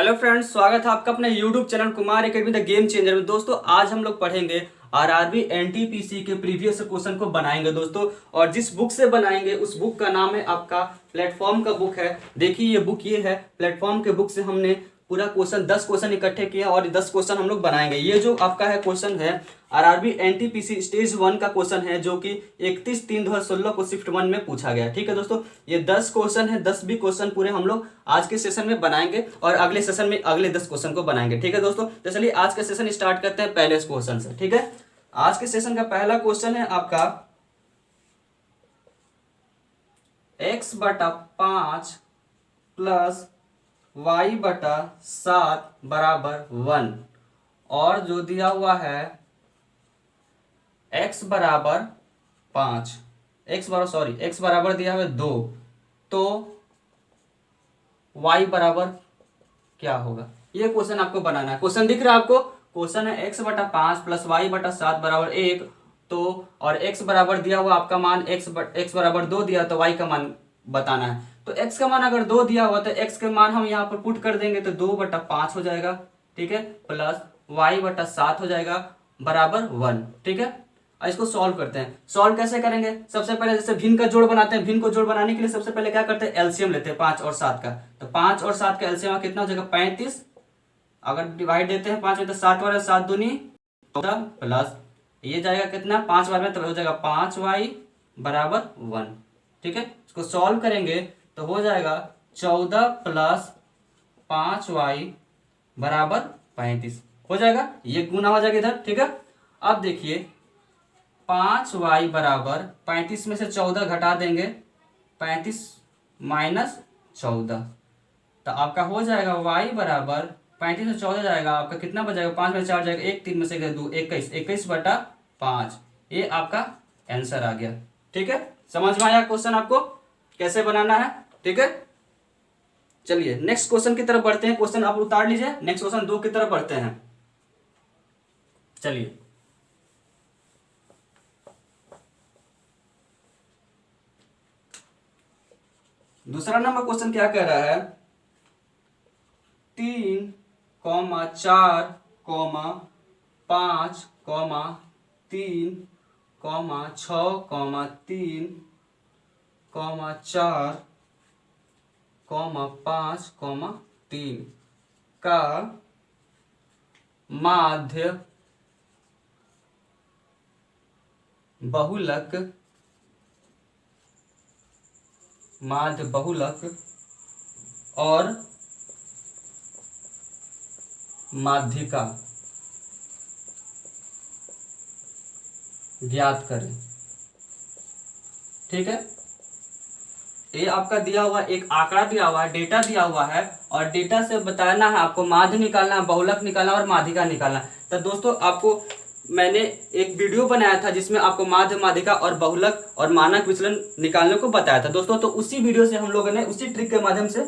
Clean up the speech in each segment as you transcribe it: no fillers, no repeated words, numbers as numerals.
Hello friends, स्वागत है आपका अपने YouTube channel Kumar academy the game changer में। दोस्तों आज हम लोग पढ़ेंगे आरआरबी एनटीपीसी के प्रीवियस क्वेश्चन को बनाएंगे दोस्तों। और जिस बुक से बनाएंगे उस बुक का नाम है आपका प्लेटफॉर्म का बुक है। देखिए ये बुक ये है प्लेटफॉर्म के बुक से हमने पूरा क्वेश्चन 10 क्वेश्चन इकट्ठे किया और 10 क्वेश्चन हम लोग बनाएंगे। ये जो आपका है क्वेश्चन है आरआरबी एनटीपीसी स्टेज 1 का क्वेश्चन है जो कि 31/3/2016 को शिफ्ट 1 में पूछा गया। ठीक है दोस्तों, ये 10 क्वेश्चन है, 10 भी क्वेश्चन पूरे हम लोग आज के सेशन में बनाएंगे और अगले सेशन में अगले 10 क्वेश्चन को बनाएंगे। ठीक है दोस्तों, तो चलिए आज का सेशन स्टार्ट करते हैं पहले क्वेश्चन से। ठीक है, आज के सेशन का पहला क्वेश्चन है आपका x/5 प्लस y/7 बराबर 1 और जो दिया हुआ है x बराबर 5, x बराबर दिया हुआ है 2, तो y बराबर क्या होगा? ये क्वेश्चन आपको बनाना है। क्वेश्चन दिख रहा है आपको? क्वेश्चन है x/5 प्लस y/7 बराबर 1, तो और x बराबर दिया हुआ आपका मान x बराबर 2 दिया तो y का मान बताना है। तो x का मान अगर 2 दिया हुआ तो x के मान हम यहाँ पर पुट कर देंगे तो 2/5 हो जाएगा। ठीक है, प्लस y/7 हो जाएगा बराबर 1। ठीक है, और इसको सॉल्व करते हैं। सॉल्व कैसे करेंगे? सबसे पहले जैसे भिन्न का जोड़ बनाते हैं, भिन्न को जोड़ बनाने के लिए सबसे पहले क्या करते हैं, एलसीएम लेते हैं 5 और 7 का। तो 5 और 7 का एलसीएम कितना हो जाएगा? 35। अगर डिवाइड देते हैं 5 में तो 7 बार 7 दूनी 14 प्लस ये जाएगा कितना 5 बार में तो हो जाएगा 5y बराबर 1। ठीक है, इसको सॉल्व करेंगे तो हो जाएगा 14 प्लस 5y बराबर 35 हो जाएगा, ये गुना हो जाएगा इधर। ठीक है, अब देखिए 5y बराबर 35 में से 14 घटा देंगे, 35 माइनस 14, तो आपका हो जाएगा y बराबर 35 में 14 जाएगा, आपका कितना बचेगा? 5 में 4 जाएगा, 1 3 में से 2 21, 21/5। ये आपका आंसर आ गया। ठीक है, समझ में आया क्वेश्चन आपको कैसे बनाना है? ठीक है, चलिए नेक्स्ट क्वेश्चन की तरफ बढ़ते हैं। क्वेश्चन आप उतार लीजिए, नेक्स्ट क्वेश्चन 2 की तरफ बढ़ते हैं। चलिए दूसरा नंबर क्वेश्चन क्या कह रहा है? 3, 4, 5, 3, 6, 3, 4, 5, 3 का माध्य बहुलक और माध्यिका ज्ञात करें। ठीक है, ये आपका दिया हुआ एक आंकड़ा दिया हुआ है, डेटा दिया हुआ है और डेटा से बताना है आपको माध्य निकालना है, बहुलक निकालना और माध्यिका निकालना है। तो दोस्तों आपको मैंने एक वीडियो बनाया था जिसमें आपको माध्य, माध्यिका और बहुलक और मानक विचलन निकालने को बताया था दोस्तों। तो उसी वीडियो से हम लोगों ने उसी ट्रिक के माध्यम से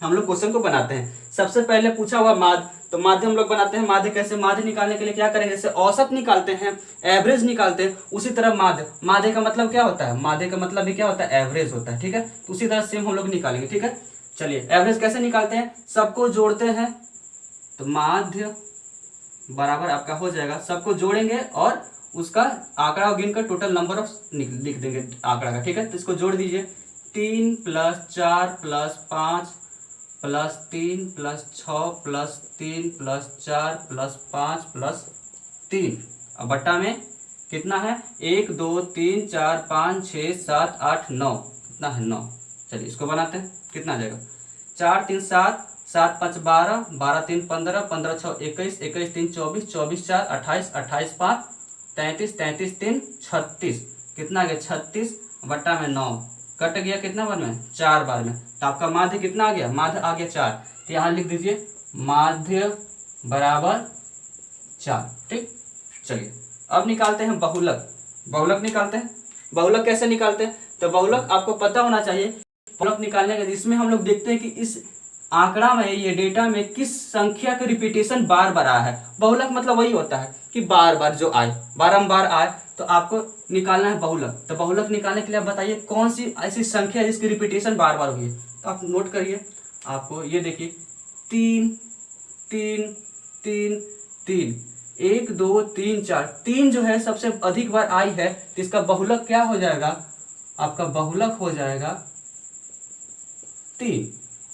हम लोग क्वेश्चन को बनाते हैं। सबसे पहले पूछा हुआ माध्य, तो माध्य हम लोग बनाते हैं। माध्य कैसे? माध्य निकालने के लिए क्या करेंगे? जैसे औसत निकालते हैं, एवरेज निकालते हैं, उसी तरह माध्य का मतलब क्या होता है? माध्य का मतलब भी क्या होता है? एवरेज होता है। ठीक है, तो उसी तरह सेम हम लोग निकालेंगे। ठीक है, चलिए एवरेज कैसे निकालते हैं? सबको जोड़ते हैं तो माध्य बराबर आपका हो जाएगा, सबको जोड़ेंगे और उसका आंकड़ा गिनकर टोटल नंबर ऑफ लिख देंगे आंकड़ा का। ठीक है, तो इसको जोड़ दीजिए। 3 + 4 + 5 + 3 + 6 + 3 + 4 + 5 + 3 अब बट्टा में कितना है? 1 2 3 4 5 6 7 8 9, कितना है? 9। चलिए इसको बनाते हैं, कितना आ जाएगा? 4 3 7, 7 5 12, 12 3 15, 15 6 21, 21 3 24, 24 4 28, 28 5 33, 33 3 36, कितना आ गया? 36 बट्टा में 9 कट गया कितना बार में? 4 बार में। तो आपका माध्य कितना आ गया? माध्य आ गया 4। तो यहाँ लिख दीजिए माध्य बराबर 4। ठीक, चलिए अब निकालते हैं बहुलक। बहुलक निकालते हैं। बहुलक कैसे निकालते हैं? तो बहुलक आपको पता होना चाहिए। बहुलक निकालने का इसमें हम लोग देखते हैं कि इस आंकड़ा में, ये डेटा में किस संख्या का रिपीटेशन बार बार आया है। बहुलक मतलब वही होता है कि बार बार जो आए, बारंबार आए, तो आपको निकालना है बहुलक। तो बहुलक निकालने के लिए आप बताइए कौन सी ऐसी संख्या जिसकी रिपीटेशन बार बार हुई है। तो आप नोट करिए, आपको ये देखिए 3 3 3 3, 1 2 3 4, 3 जो है सबसे अधिक बार आई है तो इसका बहुलक क्या हो जाएगा, आपका बहुलक हो जाएगा 3।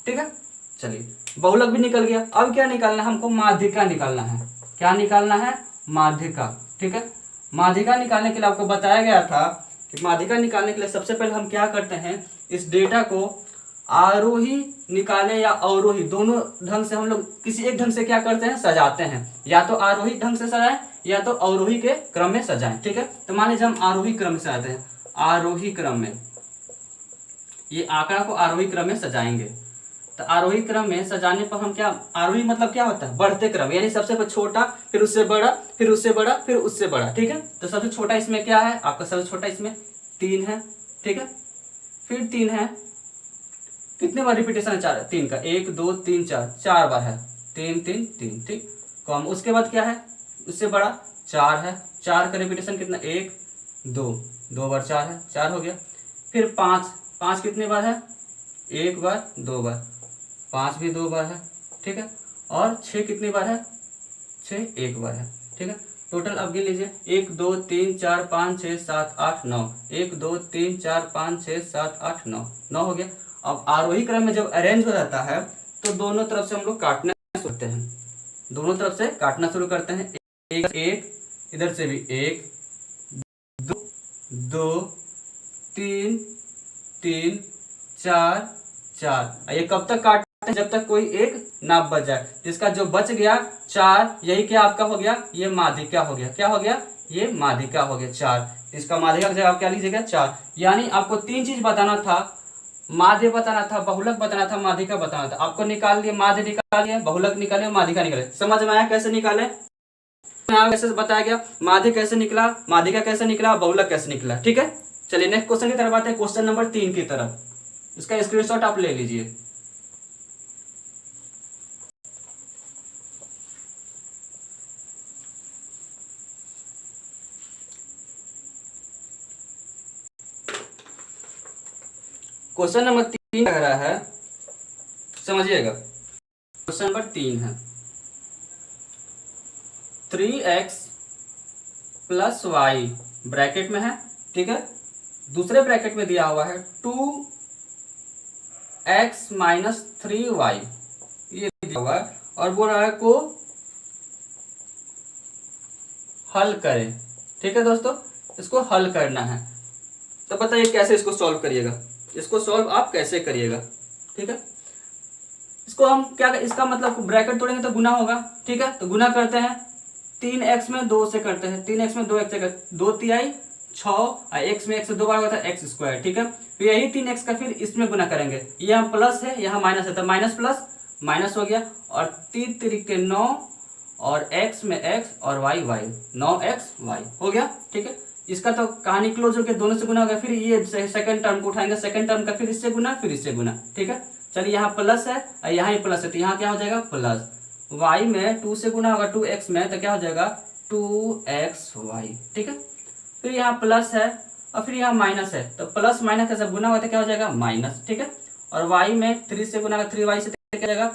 ठीक है, चलिए बहुलक भी निकल गया। अब क्या निकालना है हमको, माध्यिका निकालना है। क्या निकालना है, माध्यिका। ठीक है, माध्यिका निकालने के लिए आपको बताया गया था कि माध्यिका निकालने के लिए सबसे पहले हम क्या करते हैं, इस डेटा को आरोही निकाले या अवरोही, दोनों ढंग से हम लोग किसी एक ढंग से क्या करते हैं, सजाते हैं। या तो आरोही ढंग से सजाएं या तो अवरोही के क्रम में सजाएं। ठीक है, तो मान लीजिए हम आरोही क्रम में सजाते हैं, आरोही क्रम में ये आंकड़ा को आरोही क्रम में सजाएंगे। तो आरोही क्रम में सजाने पर हम क्या, आरोही मतलब क्या होता है, बढ़ते क्रम, यानी सबसे छोटा, फिर उससे बड़ा, फिर उससे बड़ा, फिर उससे बड़ा। ठीक है, तो सबसे छोटा इसमें क्या है आपका, सबसे छोटा इसमें 3 है। ठीक है, फिर 3 है, कितने बार रिपीटेशन है, 4, 3 का, 1 2 3 4, 4 बार है, 3 3 3। ठीक, कम, उसके बाद क्या है, उससे बड़ा 4 है, 4 का रिपीटेशन कितना, 1 2, 2 बार 4 है, 4 हो गया। फिर 5, 5 कितने बार है, 1 बार 2 बार, 5 भी 2 बार है। ठीक है, और 6 कितनी बार है, 6 1 बार है। ठीक है, टोटल अब गिन लीजिए, 1 2 3 4 5 6 7 8 9, 1 2 3 4 5 6 7 8 9, 9 हो गया। अब आरोही क्रम में जब अरेंज हो जाता है तो दोनों तरफ से हम लोग काटना शुरू करते हैं, दोनों तरफ से काटना शुरू करते हैं। एक इधर से भी 1 2 3 3 4 4। ये कब तक काटते हैं, जब तक कोई एक ना बच जाए। जिसका जो बच गया 4, यही क्या आपका हो गया, ये माध्यिका हो गया। क्या हो गया, ये माध्यिका हो गया 4। इसका माध्यिका की जगह आप क्या लीजिएगा, 4। यानी आपको 3 चीज बताना था, माध्य बताना था, बहुलक बताना था, माध्यिका बताना था। आपको निकाल लिए, माध्य निकाल लिया, बहुलक निकाले, माध्यिका निकाले। समझ में आया कैसे निकाले, कैसे बताया गया, माध्य कैसे निकला, माध्यिका कैसे निकला, बहुलक कैसे निकला। ठीक है, चलिए नेक्स्ट क्वेश्चन की तरफ आते हैं, क्वेश्चन नंबर 3 की तरफ। इसका स्क्रीनशॉट आप ले लीजिए। क्वेश्चन नंबर 3 लग रहा है, समझिएगा। क्वेश्चन नंबर 3 है 3x प्लस वाई ब्रैकेट में है। ठीक है, दूसरे ब्रैकेट में दिया हुआ है 2x माइनस 3y, ये दिया हुआ है और बोल रहा है को हल करें। ठीक है दोस्तों, इसको हल करना है। तो बताइए कैसे इसको सॉल्व करिएगा, इसको सॉल्व आप कैसे करिएगा। ठीक है, इसको हम क्या, इसका मतलब ब्रैकेट तोड़ेंगे तो गुना होगा। ठीक है, तो गुना करते हैं, 3x में 2 से करते हैं, 3x में 2x से करते, 2 तिहाई 6, x में 1 से 2 बार होता है x स्क्वायर। ठीक है, तो यही 3x का फिर इसमें गुना करेंगे, ये यहाँ प्लस है यहाँ माइनस है, तो माइनस प्लस माइनस हो गया, और 3 3 9, और x में x और y 9x y हो गया। ठीक है, इसका तो कहानी क्लोज हो गया, दोनों से गुना हो गया। फिर ये सेकंड टर्म को उठाएंगे, सेकंड टर्म का फिर इससे गुना, फिर इससे गुना। ठीक है, चलिए यहाँ प्लस है और यहाँ ही प्लस है, तो यहाँ क्या हो जाएगा प्लस, y में 2 से गुना होगा 2x में, तो क्या हो जाएगा 2xy। ठीक है, फिर यहाँ प्लस है और फिर यहाँ माइनस है, तो प्लस माइनस का जब गुना होता है क्या हो जाएगा माइनस। ठीक है, और y में 3 से गुना होगा 3y से, क्या जाएगा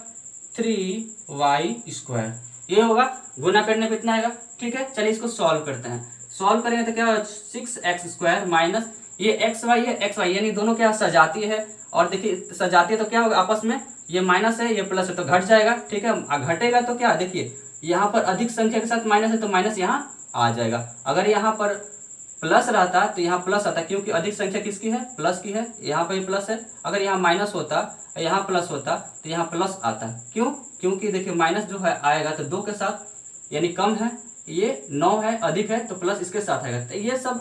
3y स्क्वायर, ये होगा। गुना करने पे इतना आएगा। ठीक है, चलिए इसको सॉल्व करते हैं। सॉल्व करेंगे तो क्या होगा 6x स्क्वायर माइनस ये xy है, xy यानी दोनों क्या सजाती है, और देखिए सजाती है तो क्या होगा आपस में, ये माइनस है ये प्लस है तो घट जाएगा। ठीक है, घटेगा तो क्या, देखिए यहाँ पर अधिक संख्या के साथ माइनस है तो माइनस यहाँ आ जाएगा। अगर यहाँ पर प्लस रहता तो यहाँ प्लस आता, क्योंकि अधिक संख्या किसकी है, प्लस की है, यहाँ पर प्लस है। अगर यहाँ माइनस होता, यहाँ प्लस होता तो यहाँ प्लस आता। क्यों, क्योंकि देखिए माइनस जो है आएगा तो 2 के साथ, यानी कम है, ये 9 है, अधिक है तो प्लस इसके साथ आएगा। तो ये सब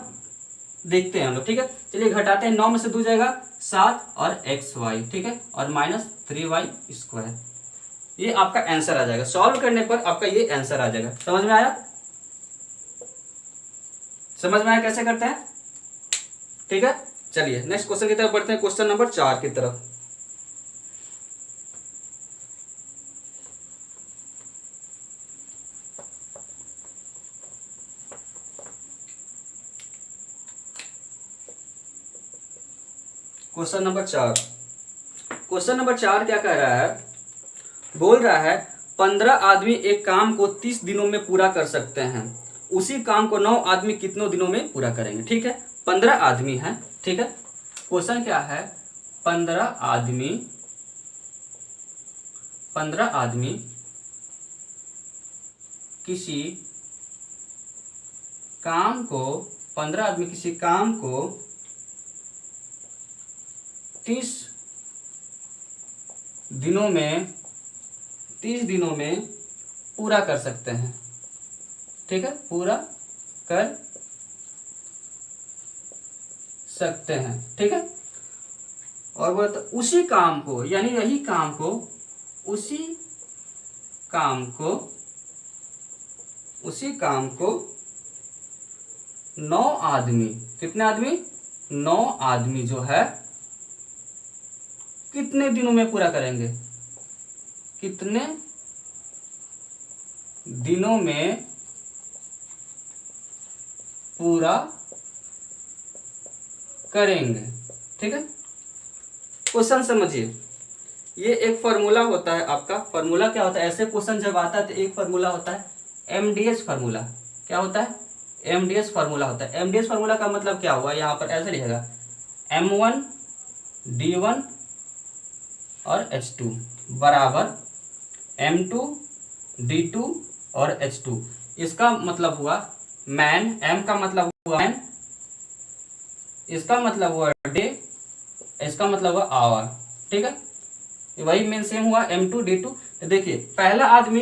देखते हैं हम लोग। ठीक है, चलिए घटाते हैं, 9 में से 2 जाएगा 7 और xy। ठीक है, और माइनस 3y स्क्वायर, ये आपका आंसर आ जाएगा। सॉल्व करने पर आपका ये आंसर आ जाएगा। समझ में आया, समझ में आया कैसे करते हैं। ठीक है, चलिए नेक्स्ट क्वेश्चन की तरफ बढ़ते हैं, क्वेश्चन नंबर 4 की तरफ। क्वेश्चन नंबर 4, क्वेश्चन नंबर 4 क्या कह रहा है, बोल रहा है 15 आदमी एक काम को 30 दिनों में पूरा कर सकते हैं, उसी काम को 9 आदमी कितनों दिनों में पूरा करेंगे। ठीक है, 15 आदमी हैं। ठीक है, क्वेश्चन क्या है, 15 आदमी किसी काम को 15 आदमी किसी काम को 30 दिनों में पूरा कर सकते हैं। ठीक है, पूरा कर सकते हैं। ठीक है, और वो तो उसी काम को, यानी यही काम को, उसी काम को 9 आदमी, कितने आदमी, 9 आदमी जो है कितने दिनों में पूरा करेंगे, कितने दिनों में पूरा करेंगे। ठीक है, क्वेश्चन समझिए, ये एक फॉर्मूला होता है आपका। फॉर्मूला क्या होता है, ऐसे क्वेश्चन जब आता है तो एक फॉर्मूला होता है एमडीएस फार्मूला। क्या होता है, एमडीएस फार्मूला होता है। एमडीएस फार्मूला का मतलब क्या हुआ, यहाँ पर ऐसे लिखेगा M1 D1 और H2 बराबर M2 D2 और H2। इसका मतलब हुआ मैन, M का मतलब हुआ मैन, इसका मतलब हुआ डे, इसका मतलब हुआ आवर। ठीक है, वही मेन सेम हुआ M2 D2। तो देखिए पहला आदमी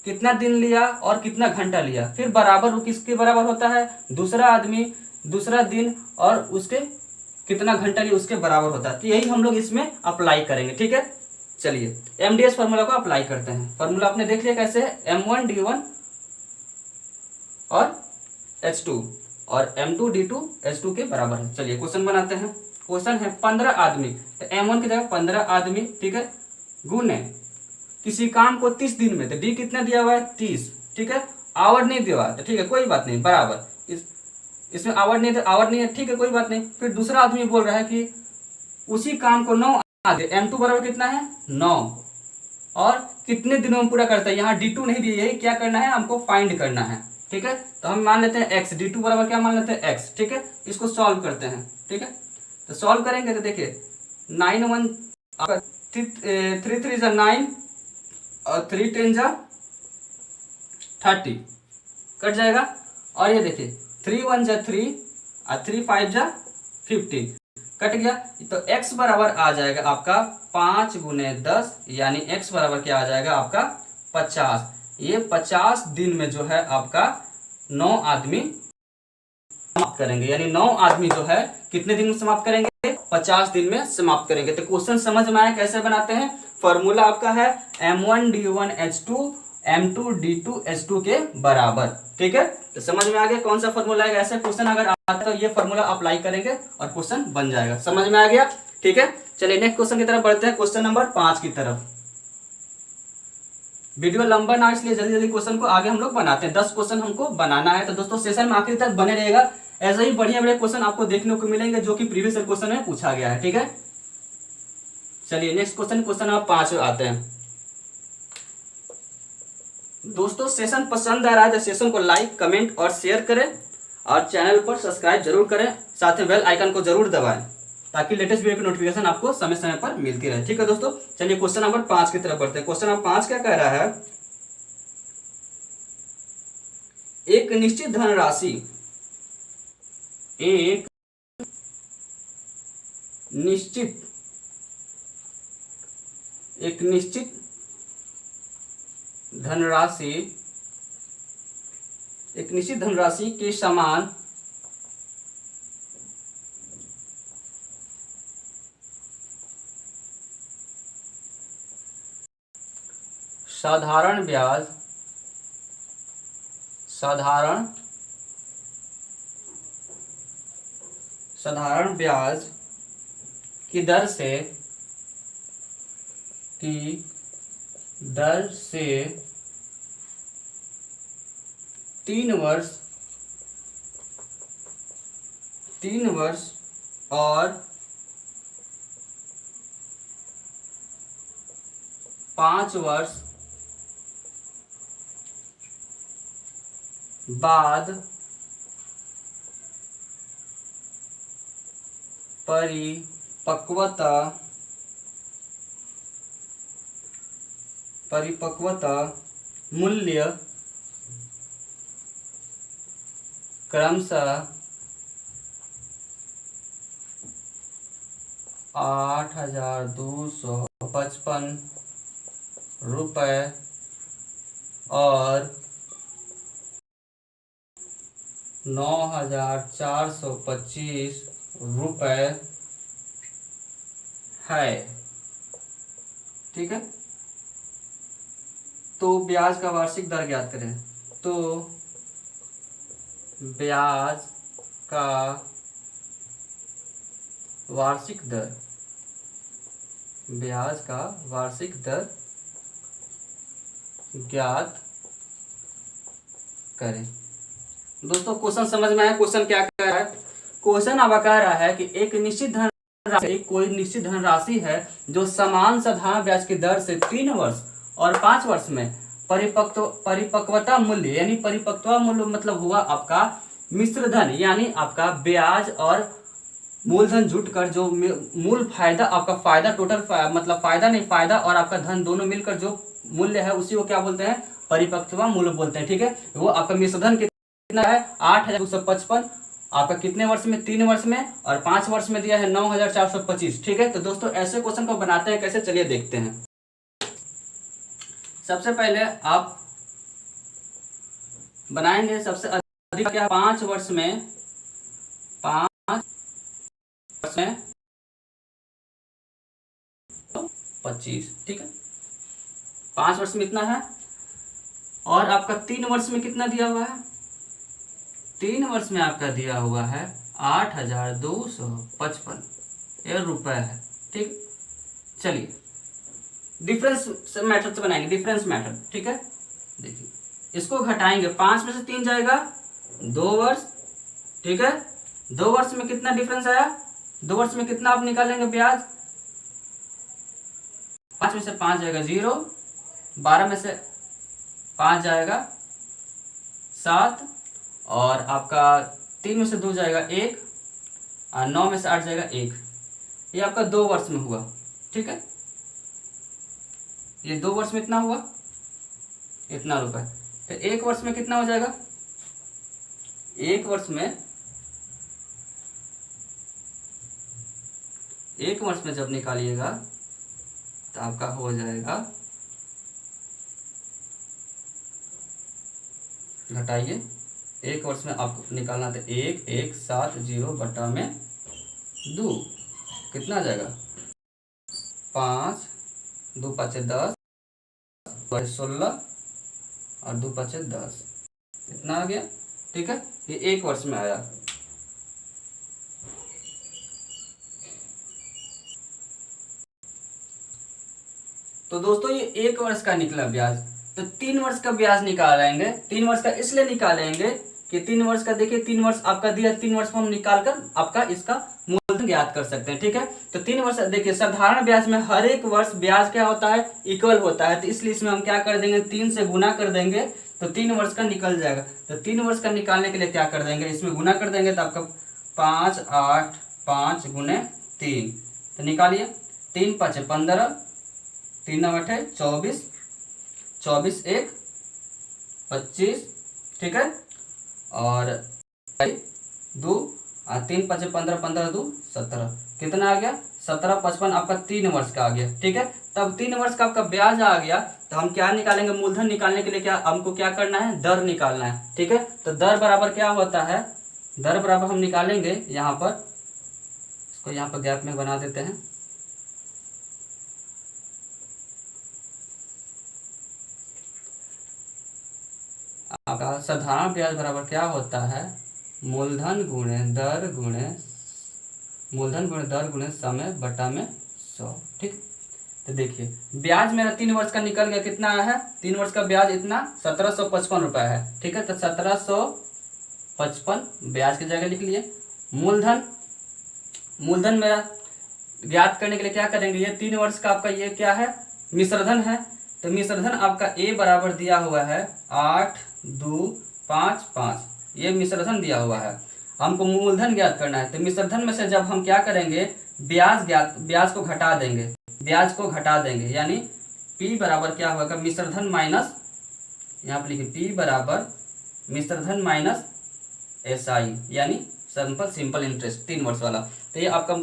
कितना दिन लिया और कितना घंटा लिया, फिर बराबर वो किसके बराबर होता है, दूसरा आदमी दूसरा दिन और उसके कितना घंटा लिया उसके बराबर होता है। तो यही हम लोग इसमें अप्लाई करेंगे। ठीक है, चलिए एमडीएस फार्मूला को अप्लाई करते हैं। फार्मूला आपने देख लिया कैसे है, M1 D1 और H2 और M2 D2 H2 के बराबर है। चलिए क्वेश्चन बनाते हैं। क्वेश्चन है 15 आदमी, तो M1 की जगह 15 आदमी, ठीक है, गुने किसी काम को 30 दिन में, तो डी कितना दिया हुआ है 30। ठीक है, आवर नहीं दिया हुआ है तो ठीक है कोई बात नहीं, बराबर इसमें आवर नहीं है, ठीक है कोई बात नहीं। फिर दूसरा आदमी बोल रहा है कि उसी काम को 9 आदमी, M2 बराबर कितना है 9, और कितने दिनों में पूरा करता है। यहाँ D2 नहीं दिया, यही क्या करना है हमको फाइंड करना है। ठीक है, तो हम मान लेते हैं x, D2 बराबर क्या मान लेते हैं x। ठीक है, इसको सॉल्व करते हैं। ठीक है, तो सॉल्व करेंगे तो देखिए 9 1 3 3 जा 9 और 3 10 जा 30 कट जाएगा। और ये देखिए 3 1 जा 3 और 3 5 जा 15 कट गया। तो x बराबर आ जाएगा आपका 5 गुने 10, यानी x बराबर क्या आ जाएगा आपका 50। ये 50 दिन में जो है आपका 9 आदमी समाप्त करेंगे, यानी 9 आदमी जो है कितने दिन में समाप्त करेंगे, 50 दिन में समाप्त करेंगे। तो क्वेश्चन समझ में आया कैसे बनाते हैं। फॉर्मूला आपका है M1 D1 H2 M2 D2 H2 के बराबर। ठीक है, तो समझ में आ गया कौन सा फॉर्मूला है। ऐसा क्वेश्चन अगर आता है तो ये फॉर्मूला अप्लाई करेंगे और क्वेश्चन बन जाएगा। समझ में आ गया। ठीक है, चलिए नेक्स्ट क्वेश्चन की तरफ बढ़ते हैं, क्वेश्चन नंबर 5 की तरफ। वीडियो लंबा ना इसलिए जल्दी जल्दी क्वेश्चन को आगे हम लोग बनाते हैं। 10 क्वेश्चन हमको बनाना है, तो दोस्तों सेशन में आखिर तक बने रहेगा। ऐसे ही बढ़िया बढ़िया क्वेश्चन आपको देखने को मिलेंगे जो कि प्रीवियस क्वेश्चन में पूछा गया है। ठीक है, चलिए नेक्स्ट क्वेश्चन, क्वेश्चन नंबर 5 आते हैं। दोस्तों सेशन पसंद आ रहा है तो सेशन को लाइक कमेंट और शेयर करें, और चैनल पर सब्सक्राइब जरूर करें, साथ में बेल आइकन को जरूर दबाएं ताकि लेटेस्ट वीडियो की नोटिफिकेशन आपको समय समय पर मिलती रहे। ठीक है दोस्तों, चलिए क्वेश्चन नंबर 5 की तरफ बढ़ते हैं। क्वेश्चन नंबर 5 क्या कह रहा है, एक निश्चित धनराशि, एक निश्चित धनराशि के समान साधारण ब्याज की दर से 3 वर्ष और 5 वर्ष बाद परिपक्वता मूल्य क्रमशः 8,255 रुपये और 9,425 रुपये है। ठीक है, तो ब्याज का वार्षिक दर ज्ञात करें। तो ब्याज का वार्षिक दर ज्ञात करें। दोस्तों क्वेश्चन समझ में आया? क्वेश्चन क्या कह रहा है? क्वेश्चन अब कह रहा है कि एक निश्चित धनराशि, कोई निश्चित धनराशि है जो समान साधारण ब्याज की दर से 3 वर्ष और 5 वर्ष में परिपक्वता मूल्य, यानी परिपक्वता मूल्य मतलब हुआ आपका मिश्र धन, यानी आपका ब्याज और मूलधन जुटकर जो मूल फायदा, आपका फायदा टोटल मतलब फायदा नहीं, फायदा और आपका धन दोनों मिलकर जो मूल्य है उसी को क्या बोलते हैं? परिपक्वता मूल्य बोलते हैं। ठीक है, वो आपका मिश्र धन कितना है? 8,255। आपका कितने वर्ष में? 3 वर्ष में, और 5 वर्ष में दिया है 9,425। ठीक है, तो दोस्तों ऐसे क्वेश्चन को बनाते हैं कैसे, चलिए देखते हैं। सबसे पहले आप बनाएंगे, सबसे अधिक क्या? 5 वर्ष में 25। ठीक है, 5 वर्ष में इतना है। और आपका 3 वर्ष में कितना दिया हुआ है? 3 वर्ष में आपका दिया हुआ है 8,255 रुपए है। ठीक, चलिए डिफरेंस मेथड से बनाएंगे, डिफरेंस मेथड। ठीक है, देखिए इसको घटाएंगे, 5 में से 3 जाएगा 2 वर्ष। ठीक है, 2 वर्ष में कितना डिफरेंस आया? 2 वर्ष में कितना आप निकालेंगे ब्याज? 5 में से 5 जाएगा 0, 12 में से 5 जाएगा 7, और आपका 3 में से 2 जाएगा 1, और 9 में से 8 जाएगा 1। ये आपका 2 वर्ष में हुआ। ठीक है, ये 2 वर्ष में इतना हुआ, इतना रुपए। तो 1 वर्ष में कितना हो जाएगा? 1 वर्ष में जब निकालिएगा तो आपका हो जाएगा, घटाइए, 1 वर्ष में आपको निकालना था 1,170 बटा में 2, कितना आ जाएगा? 5, 2 5 10, 16 और 2 5 10, इतना आ गया। ठीक है, ये 1 वर्ष में आया। तो दोस्तों ये 1 वर्ष का निकला ब्याज। तो 3 वर्ष का ब्याज निकालेंगे। 3 वर्ष का इसलिए निकालेंगे कि 3 वर्ष का, देखिए 3 वर्ष आपका दिया, 3 वर्ष को हम निकालकर आपका इसका मूलधन ज्ञात कर सकते हैं। ठीक है, तो 3 वर्ष, देखिए साधारण ब्याज में हर एक वर्ष ब्याज क्या होता है? इक्वल होता है। तो इसलिए इसमें हम क्या कर देंगे? 3 से गुना कर देंगे, तो 3 वर्ष का निकल जाएगा। तो 3 वर्ष का निकालने के लिए क्या कर देंगे? इसमें गुना कर देंगे, तो आपका 5 8 5 गुने 3, तो निकालिए। 3 5 15, 3 9 8 24, 24 1 25। ठीक है, और 2 3 5 15, 15 2 17, कितना आ गया? 17 55 आपका 3 वर्ष का आ गया। ठीक है, तब 3 वर्ष का आपका ब्याज आ गया, तो हम क्या निकालेंगे? मूलधन निकालने के लिए क्या हमको क्या करना है? दर निकालना है। ठीक है, तो दर बराबर क्या होता है? दर बराबर हम निकालेंगे यहाँ पर, इसको यहाँ पर गैप में बना देते हैं। आपका साधारण ब्याज बराबर क्या होता है? मूलधन गुणे दर गुणे समय बटा में 100। ठीक, तो देखिए ब्याज मेरा 3 वर्ष का निकल गया, कितना आया है? 3 वर्ष का ब्याज इतना 1755 रुपए है। ठीक है, तो 1755 ब्याज की जगह लिख लिए। मूलधन मेरा ज्ञात करने के लिए क्या करेंगे? ये 3 वर्ष का आपका ये क्या है? मिश्रधन है। तो मिश्रधन आपका ए बराबर दिया हुआ है 8,2 5 5, ये मिश्रधन दिया हुआ है। हमको मूलधन ज्ञात करना है, तो मिश्रधन में से जब हम क्या करेंगे, ब्याज को घटा देंगे, यानी P बराबर क्या होगा, मिश्रधन माइनस, यहाँ पर लिखिए P बराबर मिश्रधन माइनस SI, यानी सिंपल इंटरेस्ट 3 वर्ष वाला। तो ये आपका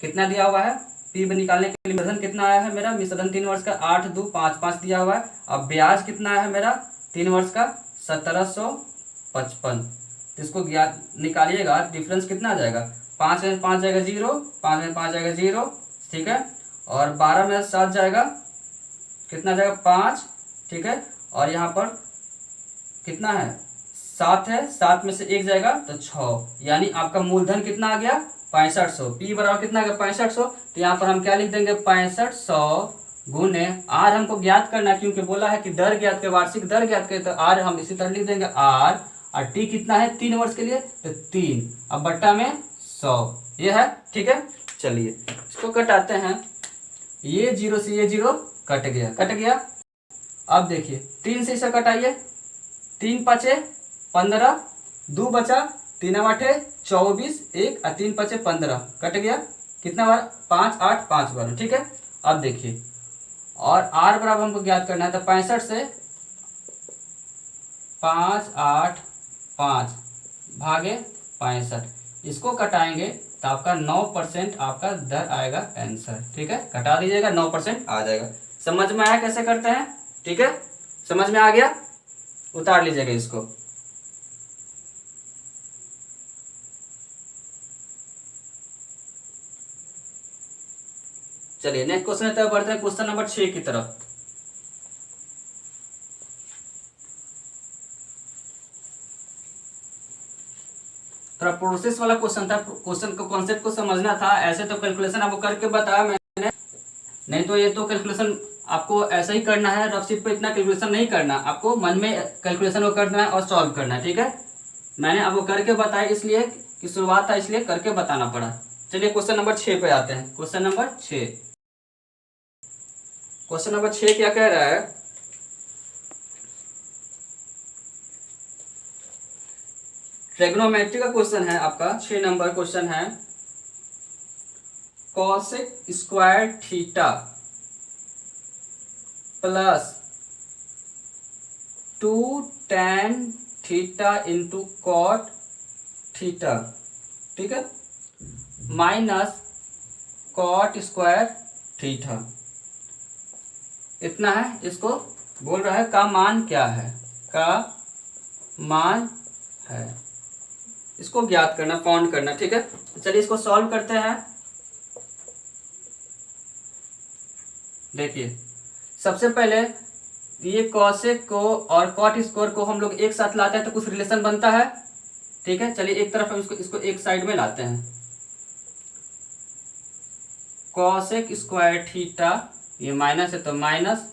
कितना दिया हुआ है, P निकालने के लिए मिश्रधन कितना आया है मेरा, मिश्रधन 3 वर्ष का 8 2 5 5 दिया हुआ है। अब ब्याज कितना है मेरा 3 वर्ष का 1755, तो इसको निकालिएगा, डिफरेंस कितना आ जाएगा, 5 में 5 जाएगा 0, 5 में 5 जाएगा 0, ठीक है, और 12 में 7 जाएगा, कितना जाएगा 5, ठीक है, और यहाँ पर कितना है 7 है, 7 में से 1 जाएगा तो 6, यानी आपका मूलधन कितना आ गया 6500। P बराबर कितना आ गया 6500, तो यहाँ पर हम क्या लिख देंगे 6500 गुने R हमको ज्ञात करना, क्योंकि बोला है कि दर ज्ञात के, वार्षिक दर ज्ञात के, तो R हम इसी तरह लिख देंगे R, और T कितना है 3 वर्ष के लिए, तो 3, अब बट्टा में 100, ये है, ठीक है। चलिए इसको कटाते हैं, ये 0 से ये 0 कट गया। अब देखिए 3 से इसे कटाइए, 3 5 15, 2 बचा, 3 8 24, 1 और 3 5 15, कट गया, कितना बार 5 8 5 बार, ठीक है। अब देखिए, और R बराबर हमको ज्ञात करना है, तो 65 से 5 8 5 भागे 65, इसको कटाएंगे तो आपका 9% आपका दर आएगा आंसर, ठीक है, कटा दीजिएगा 9% आ जाएगा। समझ में आया कैसे करते हैं, ठीक है, समझ में आ गया, उतार लीजिएगा इसको। चलिए नेक्स्ट क्वेश्चन है, बढ़ते हैं क्वेश्चन नंबर 6 की तरफ। थोड़ा प्रोसेस वाला क्वेश्चन था, क्वेश्चन को कॉन्सेप्ट को समझना था। ऐसे तो कैलकुलेशन आपको करके बताया मैंने, नहीं तो ये तो कैलकुलेशन आपको ऐसा ही करना है, रफ शीट पे इतना कैलकुलेशन नहीं करना, आपको मन में कैलकुलेशन को करना है और सॉल्व करना है, ठीक है। मैंने आपको करके बताया, इसलिए कि शुरुआत था, इसलिए करके बताना पड़ा। चलिए क्वेश्चन नंबर 6 पे आते हैं। क्वेश्चन नंबर 6 क्या कह रहा है, ट्रिग्नोमेट्री का क्वेश्चन है आपका, 6 नंबर क्वेश्चन है, cosec square theta plus 2 tan theta into cot theta, ठीक है, माइनस कॉट स्क्वायर थीटा, इतना है। इसको बोल रहा है का मान क्या है, का मान है, इसको ज्ञात करना, फाउंड करना, ठीक है। तो चलिए इसको सॉल्व करते हैं। देखिए सबसे पहले ये कॉसेक को और कॉट स्क्वायर को हम लोग एक साथ लाते हैं तो कुछ रिलेशन बनता है, ठीक है। चलिए एक तरफ हम इसको एक साइड में लाते हैं, कॉसेक स्क्वायर थीटा, ये माइनस है तो माइनस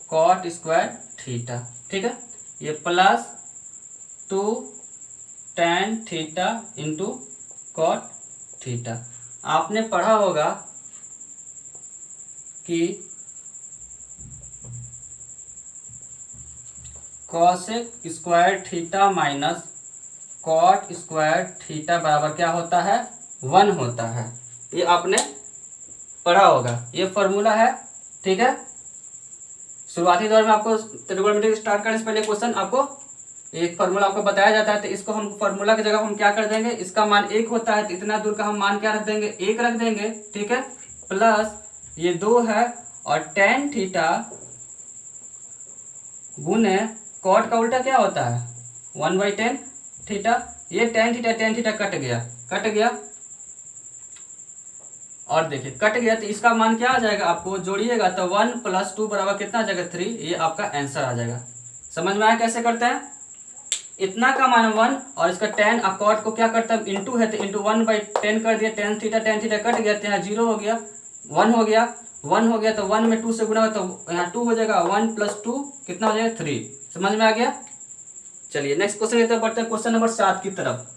कॉट स्क्वायर थीटा, ठीक है, ये plus 2 tan theta into cot theta. आपने पढ़ा होगा कि cosec square theta minus cot square theta बराबर क्या होता है, 1 होता है। ये आपने पढ़ा होगा, ये फॉर्मूला है, ठीक है। शुरुआती दौर में आपको ट्रिग्नोमेट्री स्टार्ट करने से पहले क्वेश्चन आपको एक फार्मूला आपको बताया जाता है, तो इसको हम फार्मूला की जगह हम क्या कर देंगे, इसका मान 1 होता है तो इतना दूर का हम मान क्या रख देंगे, 1 रख देंगे, ठीक है, प्लस ये 2 है और tan थीटा गुने कॉट का उल्टा क्या होता है 1/tan थीटा, ये tan थीटा कट गया, और देखिए कट गया तो इसका मान क्या आ जाएगा, आपको जोड़िएगा तो 1 + 2 बराबर कितना आ जाएगा 3, ये आपका आंसर आ जाएगा। समझ में आया कैसे करते हैं, इतना का मान 1 और इसका tan और कॉट को क्या करता है इंटू है, तो इंटू 1/10 कर दिया, tan थीटा कट गया तो यहाँ 0 हो गया, 1 हो गया, 1 हो गया तो 1 में 2 से गुना हो तो यहाँ 2 हो जाएगा, 1 + 2 कितना हो जाएगा 3। समझ में आ गया। चलिए नेक्स्ट क्वेश्चन बढ़ते हैं क्वेश्चन नंबर 7 की तरफ।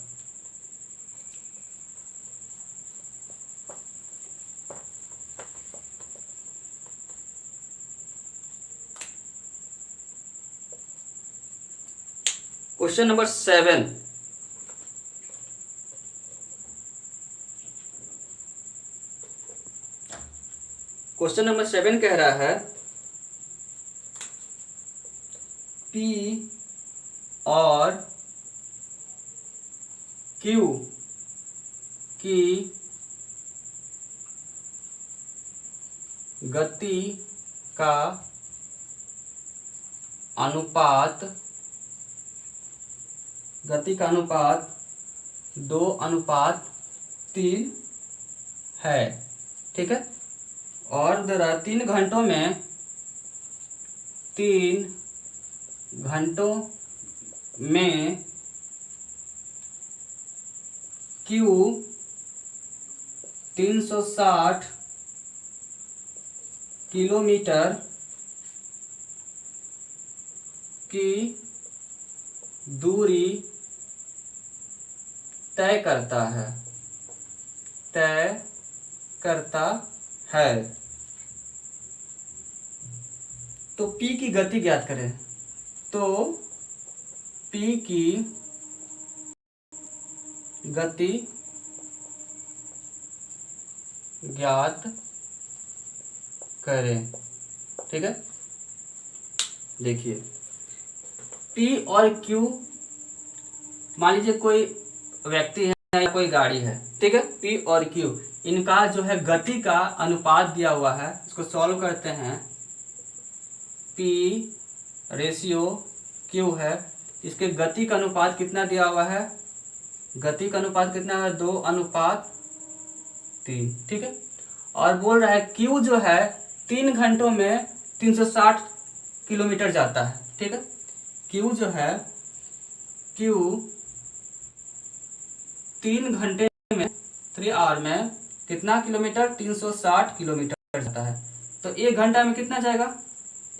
Question number 7। क्वेश्चन नंबर 7 कह रहा है P और Q की गति का अनुपात 2:3 है। ठीक है, और 3 घंटों में Q 360 किलोमीटर की दूरी तय करता है। तो P की गति ज्ञात करें। तो P की गति ज्ञात करें। ठीक है, देखिए P और Q, मान लीजिए कोई व्यक्ति है या कोई गाड़ी है। ठीक है, P और Q इनका जो है गति का अनुपात दिया हुआ है। इसको सॉल्व करते हैं। P रेशियो Q है, इसके गति का अनुपात कितना दिया हुआ है? गति का अनुपात कितना है? 2:3। ठीक है, और बोल रहा है Q जो है 3 घंटों में 360 किलोमीटर जाता है। ठीक है, Q जो है Q 3 घंटे में 3 आवर में कितना किलोमीटर? 360 किलोमीटर जाता है। तो 1 घंटा में कितना जाएगा?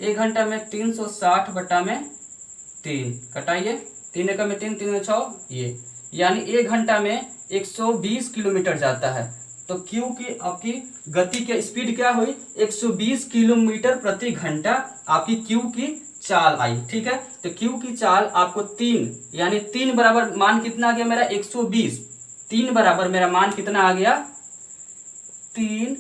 1 घंटा में 360/3 कटाइए, 3 एकम में 3, 3 में 6, ये यानी 1 घंटा में 120 किलोमीटर जाता है। तो Q की आपकी गति की स्पीड क्या हुई? 120 किलोमीटर प्रति घंटा आपकी Q की चाल आई। ठीक है, तो Q की चाल आपको 3 यानी 3 बराबर मान कितना आ गया मेरा? 120। 3 बराबर मेरा मान कितना आ गया? 3।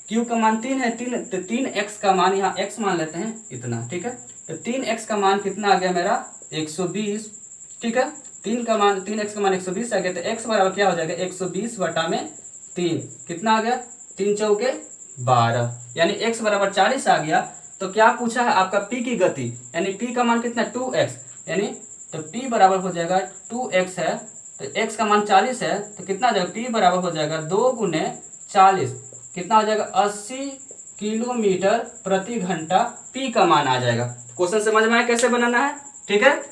Q का मान 3 है, 3 तो 3x का मान यहाँ x मान लेते हैं इतना। ठीक है, तो 3x का मान कितना आ गया मेरा? 120। ठीक है, 3x का मान 120 आ गया। तो x बराबर क्या हो जाएगा? 120/3 कितना आ गया? 3 चौके 12 यानी x बराबर 40 आ गया। तो क्या पूछा है? आपका P की गति, यानी P का मान कितना? 2x, यानी तो P बराबर हो जाएगा 2x है, तो x का मान 40 है, तो कितना आ जाएगा? P बराबर हो जाएगा 2 × 40, कितना हो जाएगा? 80 किलोमीटर प्रति घंटा P का मान आ जाएगा। क्वेश्चन समझ में आया कैसे बनाना है? ठीक है,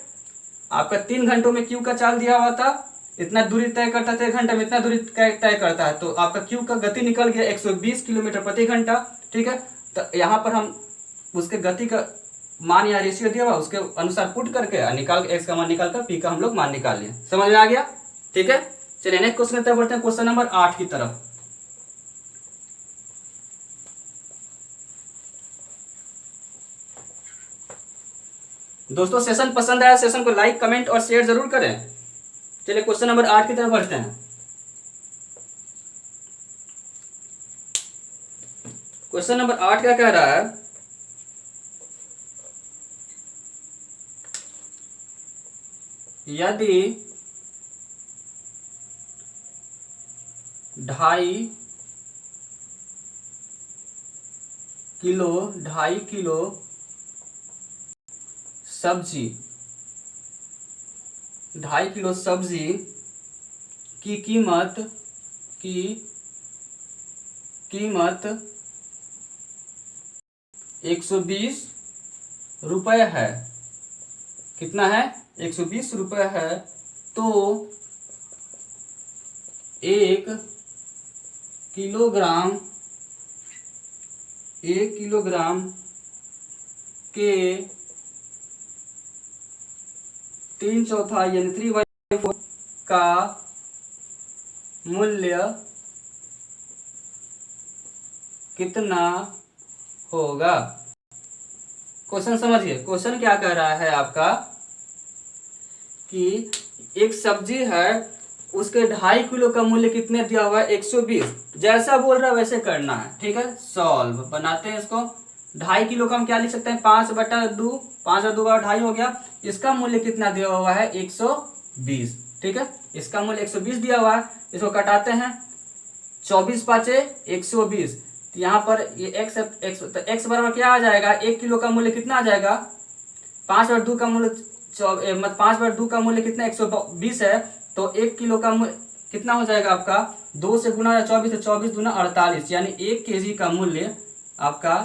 आपका 3 घंटों में Q का चाल दिया हुआ था, इतना दूरी तय करता था, 1 घंटे में इतना दूरी तय करता है। तो आपका Q का गति निकल गया 120 किलोमीटर प्रति घंटा। ठीक है, तो यहाँ पर हम उसके गति का मान या रेशियो दिया हुआ उसके अनुसार पुट करके निकाल के x का मान निकाल कर P का हम लोग मान निकाल लिए। समझ में आ गया? ठीक है, चलिए नेक्स्ट क्वेश्चन की तरफ बढ़ते हैं, क्वेश्चन नंबर 8 की तरफ। दोस्तों सेशन पसंद आया, सेशन को लाइक कमेंट और शेयर जरूर करें। चलिए क्वेश्चन नंबर 8 की तरफ बढ़ते हैं। क्वेश्चन नंबर 8 क्या कह रहा है? यदि 2.5 किलो सब्जी 2.5 किलो सब्जी की कीमत 120 रुपये है। कितना है? 120 रुपये है। तो 1 किलोग्राम के 3/4 यानी 3/4 का मूल्य कितना होगा? क्वेश्चन समझिए, क्वेश्चन क्या कह रहा है आपका? कि एक सब्जी है, उसके 2.5 किलो का मूल्य कितने दिया हुआ है 120। जैसा बोल रहा है वैसे करना है, ठीक है। सॉल्व बनाते हैं इसको। 2.5 किलो का हम क्या लिख सकते हैं 5/2, 5/2 का 2.5 हो गया। इसका मूल्य कितना दिया हुआ है 120, ठीक है। इसका मूल्य 120 दिया हुआ है। इसको कटाते हैं 24 5 120। तो यहाँ पर ये x बराबर क्या आ जाएगा, 1 किलो का मूल्य कितना आ जाएगा 5/2 का मूल्य 5/2 का मूल्य कितना 120 है। तो 1 किलो का मूल्य कितना हो जाएगा आपका 2 से गुना 24, तो 24 दूना 48, यानी 1 kg का मूल्य आपका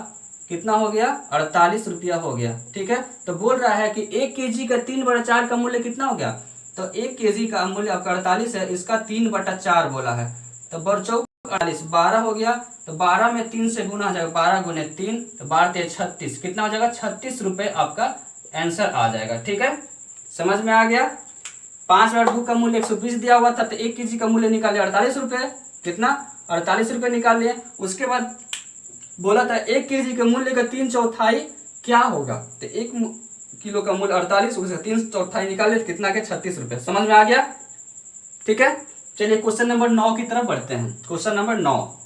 कितना हो गया 48 रुपया हो गया, ठीक है। तो बोल रहा है कि 1 kg का 3/4 का मूल्य कितना हो गया, तो 1 kg का मूल्य आपका 48 है, इसका 3/4 बोला है। तो बरचौक 48 12 हो गया। तो 12 में 3 से गुना हो जाएगा, 12 गुने 3, तो 12 3 36, कितना हो जाएगा 36 रुपये आपका आंसर आ जाएगा, ठीक है। समझ में आ गया। 5/2 का मूल्य 120 दिया हुआ था, तो 1 kg का मूल्य निकाल लिया 48 रुपये, कितना 48 रुपये निकाल लिए। उसके बाद बोला था 1 kg के मूल्य का 3/4 क्या होगा, तो 1 किलो का मूल्य 48, उसका 3/4 निकाले तो कितना के 36 रुपये। समझ में आ गया, ठीक है। चलिए क्वेश्चन नंबर 9 की तरफ बढ़ते हैं। क्वेश्चन नंबर 9,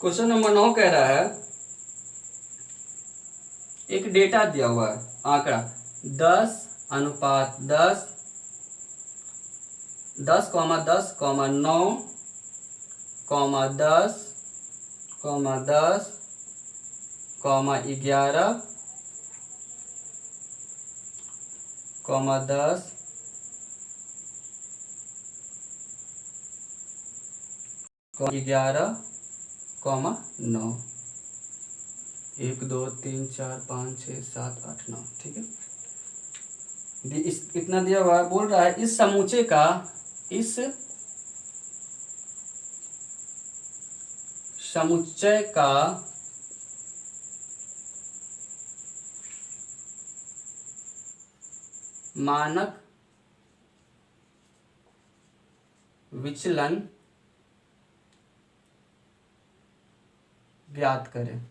क्वेश्चन नंबर 9 कह रहा है एक डेटा दिया हुआ है, आंकड़ा 10:10, 10,10,9, 10,10, 11, 10, 11,9, 1 2 3 4 5 6 7 8 9, ठीक है। इतना दिया हुआ है। बोल रहा है इस समूचे का, इस समुच्चय का मानक विचलन ज्ञात करें।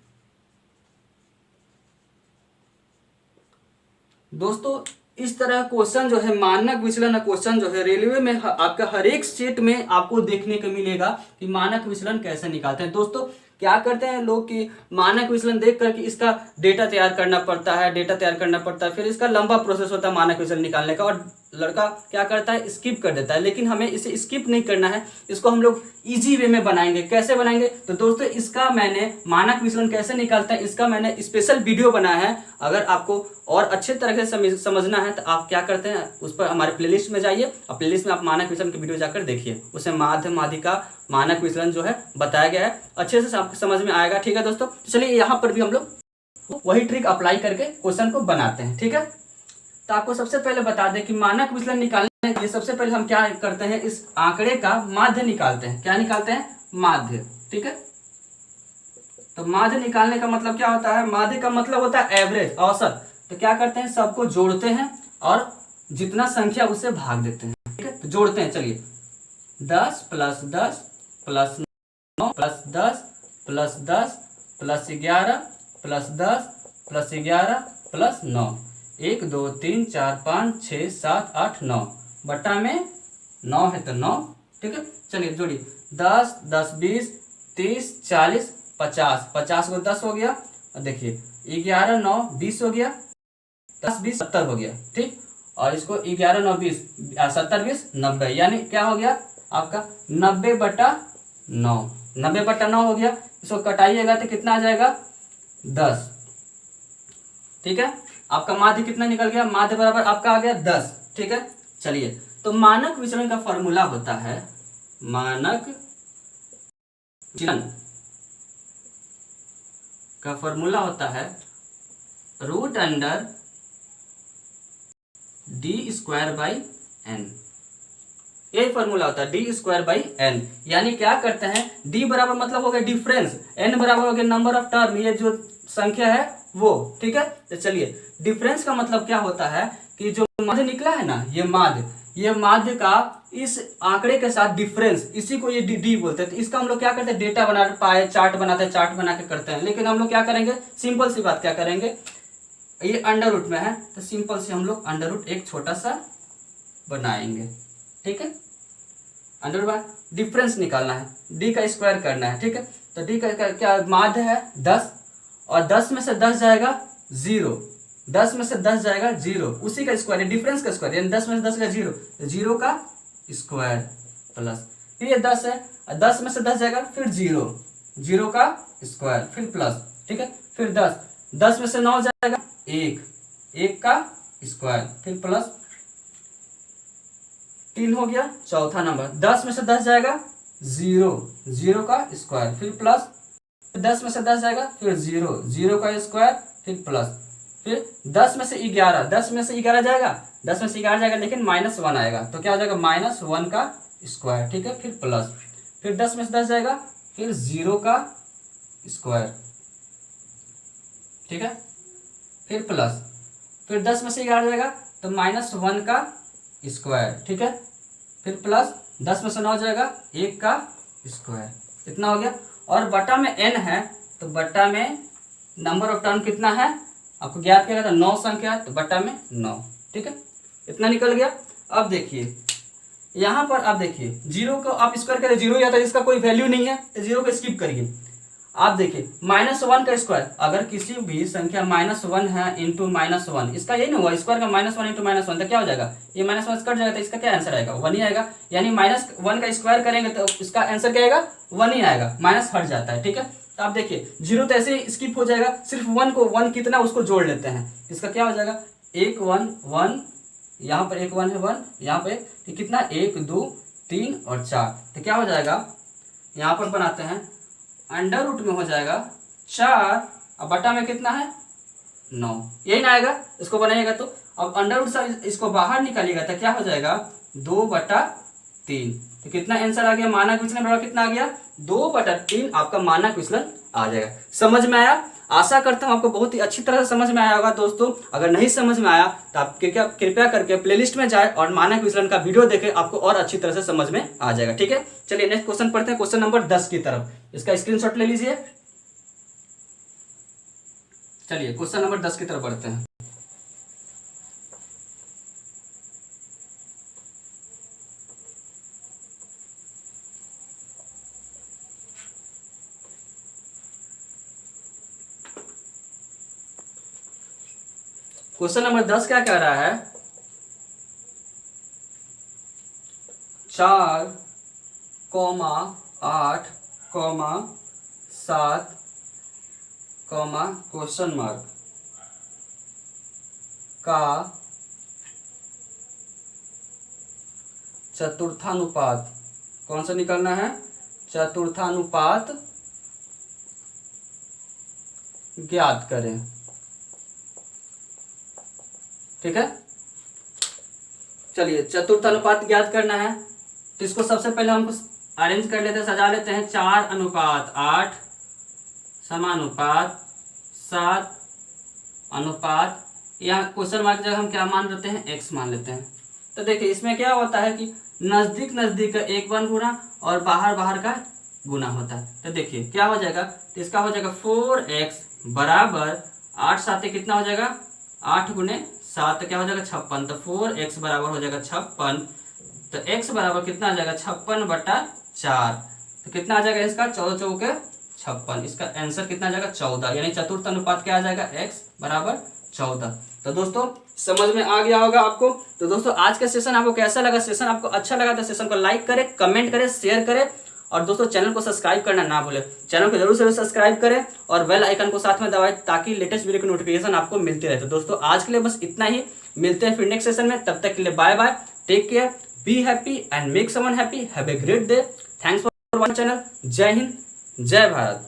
दोस्तों इस तरह क्वेश्चन जो है, मानक विचलन क्वेश्चन जो है रेलवे में आपका हर एक स्टेट में आपको देखने को मिलेगा कि मानक विचलन कैसे निकालते हैं। दोस्तों क्या करते हैं लोग कि मानक विचलन देख करके इसका डेटा तैयार करना पड़ता है, फिर इसका लंबा प्रोसेस होता है मानक विचलन निकालने का, और लड़का क्या करता है स्किप कर देता है। लेकिन हमें इसे स्किप नहीं करना है, इसको हम लोग इजी वे में बनाएंगे। कैसे बनाएंगे, तो दोस्तों इसका मैंने मानक विचलन कैसे निकालता है इसका मैंने स्पेशल वीडियो बनाया है। अगर आपको और अच्छे तरह से समझना है तो आप क्या करते हैं, उस पर हमारे प्लेलिस्ट में जाइए और प्लेलिस्ट में आप मानक विचलन की वीडियो जाकर देखिए, उसमें माध्य माध्यिका मानक विचलन जो है बताया गया है, अच्छे से आपको समझ में आएगा, ठीक है दोस्तों। चलिए यहाँ पर भी हम लोग वही ट्रिक अप्लाई करके क्वेश्चन को बनाते हैं, ठीक है। तो आपको सबसे पहले बता दें कि मानक विचलन निकालने के लिए सबसे पहले हम क्या करते हैं, इस आंकड़े का माध्य निकालते हैं। क्या निकालते हैं, माध्य, ठीक है। तो माध्य निकालने का मतलब क्या होता है, माध्य का मतलब होता है एवरेज, औसत। तो क्या करते हैं, सबको जोड़ते हैं और जितना संख्या उससे भाग देते हैं, ठीक है। तो जोड़ते हैं, चलिए 10 + 10 + 9 + 10 + 10 + 11 + 10 + 11 + 9, 1 2 3 4 5 6 7 8 9 बट्टा में 9 है तो 9, ठीक है। चलिए जोड़िए 10 10 20 30 40 50, 50 को 10 हो गया, और देखिए 11 9 20 हो गया, 10 20 70 हो गया, ठीक। और इसको 11 9 20 70 20 90, यानी क्या हो गया आपका 90/9, 90/9 हो गया। इसको कटाइएगा तो कितना आ जाएगा 10, ठीक है। आपका माध्य कितना निकल गया, माध्य बराबर आपका आ गया 10, ठीक है। चलिए तो मानक विचलन का फॉर्मूला होता है, मानक विचलन का फॉर्मूला होता है √D²/n। यही फॉर्मूला होता है D²/n। यानी क्या करते हैं, D बराबर मतलब हो गया डिफरेंस, n बराबर हो गया नंबर ऑफ टर्म, ये जो संख्या है वो, ठीक है। तो चलिए, डिफरेंस का मतलब क्या होता है कि जो माध्य निकला है ना, ये माध्य का इस आंकड़े के साथ डिफरेंस, इसी को ये डी बोलते हैं। तो इसका हम लोग क्या करते हैं, डेटा बना पाए चार्ट बनाते हैं, चार्ट बना के करते हैं। लेकिन हम लोग क्या करेंगे, सिंपल सी बात क्या करेंगे, ये अंडर रूट में है तो सिंपल से हम लोग अंडर रूट एक छोटा सा बनाएंगे, ठीक है। अंडर रूट डिफरेंस निकालना है, डी का स्क्वायर करना है, ठीक है। तो डी का क्या माध्य है 10, और 10 में से 10 जाएगा 0, 10 में से 10 जाएगा 0, उसी का स्क्वायर, डिफरेंस का स्क्वायर, यानी 10 में से 10 का 0, तो 0 का स्क्वायर प्लस, फिर ये 10 है, 10 में से 10 जाएगा फिर 0, 0 का स्क्वायर फिर प्लस, ठीक है। फिर 10 में से 9 जाएगा 1, 1 का स्क्वायर फिर प्लस, 3 हो गया चौथा नंबर। 10 में से 10 जाएगा 0, 0 का स्क्वायर फिर प्लस, 10 में से 10 जाएगा फिर 0, 0 का स्क्वायर फिर प्लस, फिर 10 में से 11, 10 में से 11 जाएगा, 10 में से 11 जाएगा लेकिन -1 आएगा, तो क्या हो जाएगा -1 का स्क्वायर, ठीक है। फिर प्लस, फिर 10 में से 10 जाएगा फिर 0 का स्क्वायर, ठीक है। फिर प्लस, फिर 10 में से 11 जाएगा तो -1 का स्क्वायर, ठीक है। फिर प्लस 10 में से 9 जाएगा 1 का स्क्वायर, इतना हो गया। और बटा में n है तो बटा में नंबर ऑफ टर्म कितना है आपको ज्ञात किया गया था, 9 संख्या, तो बटा में 9, ठीक है। इतना निकल गया। अब देखिए यहाँ पर, आप देखिए 0 को आप स्क्वायर करें 0 ही आता है, इसका कोई वैल्यू नहीं है तो 0 को स्किप करिए। आप देखिए -1 का स्क्वायर, अगर किसी भी संख्या -1 है इंटू -1, इसका यही ना हुआ स्क्वायर का, -1 इंटू -1, तो क्या हो जाएगा, ये -1 कट जाएगा तो इसका क्या आंसर आएगा 1 ही आएगा। यानी -1 का स्क्वायर करेंगे तो इसका आंसर क्या आएगा 1 ही आएगा, माइनस हट जाता है, ठीक है। तो आप देखिए 0 तो ऐसे ही स्किप हो जाएगा, सिर्फ 1 को 1 कितना उसको जोड़ लेते हैं, इसका क्या हो जाएगा 1 1 1, यहाँ पर 1 1 है 1, यहाँ पे तो कितना 1 2 3 और 4, तो क्या हो जाएगा यहाँ पर बनाते हैं अंडर रूट में हो जाएगा 4, अब बटा में कितना है 9, यही ना आएगा। इसको बनाइएगा तो अब अंडर रूट से इसको बाहर निकालिएगा तो क्या हो जाएगा 2/3, तो कितना आंसर आ गया, मानक विचलन बराबर कितना आ गया 2/3, आपका मानक विचलन आ जाएगा। समझ में आया? आशा करता हूँ आपको बहुत ही अच्छी तरह से समझ में आया होगा दोस्तों। अगर नहीं समझ में आया तो आप कृपया करके प्लेलिस्ट में जाए और मानक विचलन का वीडियो देखें, आपको और अच्छी तरह से समझ में आ जाएगा, ठीक है। चलिए नेक्स्ट क्वेश्चन पढ़ते हैं, क्वेश्चन नंबर 10 की तरफ, इसका स्क्रीनशॉट ले लीजिए। चलिए क्वेश्चन नंबर 10 की तरफ बढ़ते हैं। क्वेश्चन नंबर 10 क्या कह रहा है, 4, 8, 7, क्वेश्चन मार्क का चतुर्थानुपात, कौन सा निकालना है, चतुर्थानुपात ज्ञात करें, ठीक है। चलिए चतुर्थानुपात ज्ञात करना है तो इसको सबसे पहले हमको अरेंज कर लेते हैं, सजा लेते हैं। 4:8 समानुपात 7:, यहाँ क्वेश्चन मार्क जगह हम क्या मान लेते हैं, x मान लेते हैं। तो देखिए इसमें क्या होता है कि नजदीक नजदीक का 1 गुना और बाहर बाहर का गुना होता है। तो देखिए क्या हो जाएगा, तो इसका हो जाएगा 4x बराबर 8 7 कितना हो जाएगा 8 गुने 7, क्या हो जाएगा 56, तो 4x बराबर हो जाएगा 56, तो x बराबर कितना आ जाएगा 56/4, तो कितना आ जाएगा इसका 14 चौके 56, इसका आंसर कितना आ जाएगा 14, यानी चतुर्थ अनुपात क्या आ जाएगा x बराबर 14। तो दोस्तों समझ में आ गया होगा आपको। तो दोस्तों आज का सेशन आपको कैसा लगा, सेशन आपको अच्छा लगा तो सेशन को लाइक करें, कमेंट करें, शेयर करें और दोस्तों चैनल को सब्सक्राइब करना ना भूलें। चैनल को जरूर से सब्सक्राइब करें और बेल आइकन को साथ में दबाएं ताकि लेटेस्ट वीडियो की नोटिफिकेशन आपको मिलती रहे। तो दोस्तों आज के लिए बस इतना ही, मिलते हैं फिर नेक्स्ट सेशन में, तब तक के लिए bye bye, take care, be happy and make someone happy, have a great day, thanks for watching channel. जय हिंद, जय भारत।